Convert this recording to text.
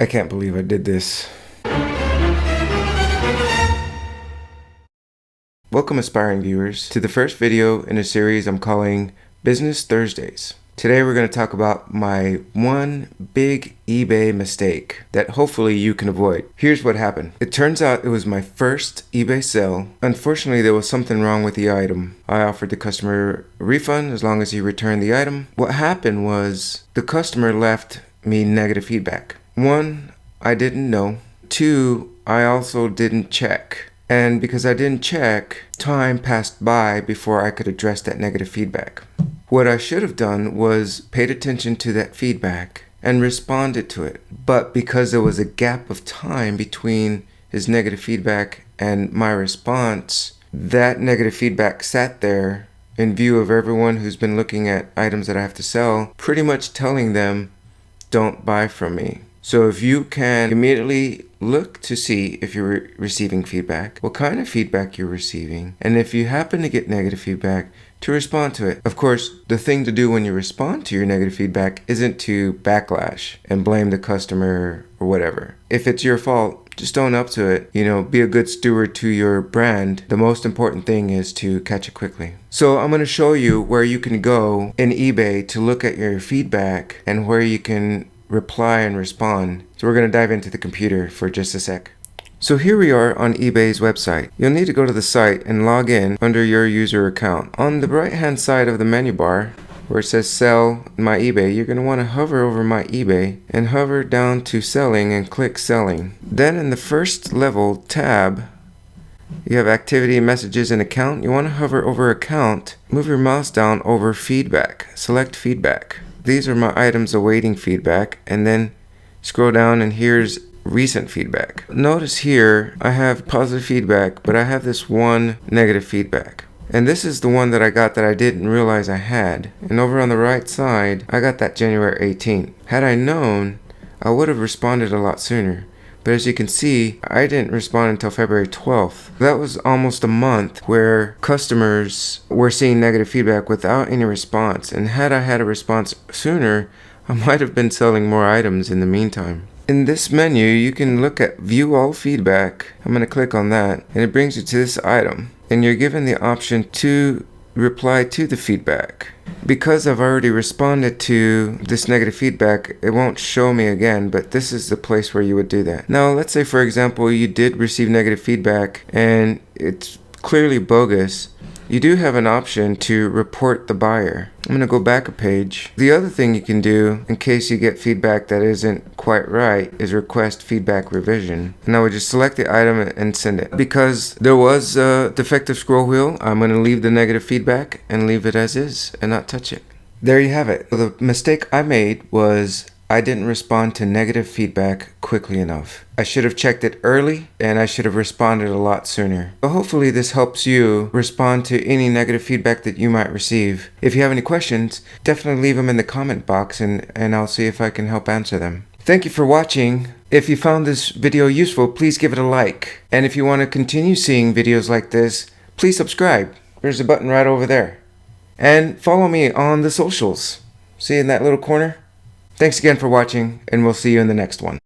I can't believe I did this. Welcome aspiring viewers to the first video in a series I'm calling Business Thursdays. Today we're going to talk about my one big eBay mistake that hopefully you can avoid. Here's what happened. It turns out it was my first eBay sale. Unfortunately, there was something wrong with the item. I offered the customer a refund as long as he returned the item. What happened was the customer left me negative feedback. One, I didn't know. Two, I also didn't check. And because I didn't check, time passed by before I could address that negative feedback. What I should have done was paid attention to that feedback and responded to it. But because there was a gap of time between his negative feedback and my response, that negative feedback sat there in view of everyone who's been looking at items that I have to sell, pretty much telling them, don't buy from me. So if you can immediately look to see if you're receiving feedback, what kind of feedback you're receiving, and if you happen to get negative feedback, to respond to it. Of course, the thing to do when you respond to your negative feedback isn't to backlash and blame the customer or whatever. If it's your fault, just own up to it. Be a good steward to your brand. The most important thing is to catch it quickly. So I'm going to show you where you can go in eBay to look at your feedback and where you can reply and respond. So we're going to dive into the computer for just a sec. So here we are on eBay's website. You'll need to go to the site and log in under your user account. On the right hand side of the menu bar where it says sell my eBay, you're going to want to hover over my eBay and hover down to selling and click selling. Then in the first level tab, you have activity, messages, and account. You want to hover over account, move your mouse down over feedback, select feedback. These are my items awaiting feedback, and then scroll down and here's recent feedback. Notice here I have positive feedback, but I have this one negative feedback. And this is the one that I got that I didn't realize I had. And over on the right side, I got that January 18th. Had I known, I would have responded a lot sooner. But as you can see, I didn't respond until February 12th. That was almost a month where customers were seeing negative feedback without any response. And had I had a response sooner, I might have been selling more items in the meantime. In this menu, you can look at View All Feedback. I'm going to click on that, and it brings you to this item. And you're given the option to reply to the feedback. Because I've already responded to this negative feedback, it won't show me again, but this is the place where you would do that. Now, let's say, for example, you did receive negative feedback and it's clearly bogus. You do have an option to report the buyer. I'm going to go back a page. The other thing you can do in case you get feedback that isn't quite right is request feedback revision. And I would just select the item and send it. Because there was a defective scroll wheel, I'm going to leave the negative feedback and leave it as is and not touch it. There you have it. The mistake I made was I didn't respond to negative feedback quickly enough. I should have checked it early and I should have responded a lot sooner. But hopefully this helps you respond to any negative feedback that you might receive. If you have any questions, definitely leave them in the comment box and I'll see if I can help answer them. Thank you for watching. If you found this video useful, please give it a like. And if you want to continue seeing videos like this, please subscribe. There's a button right over there. And follow me on the socials. See in that little corner? Thanks again for watching, and we'll see you in the next one.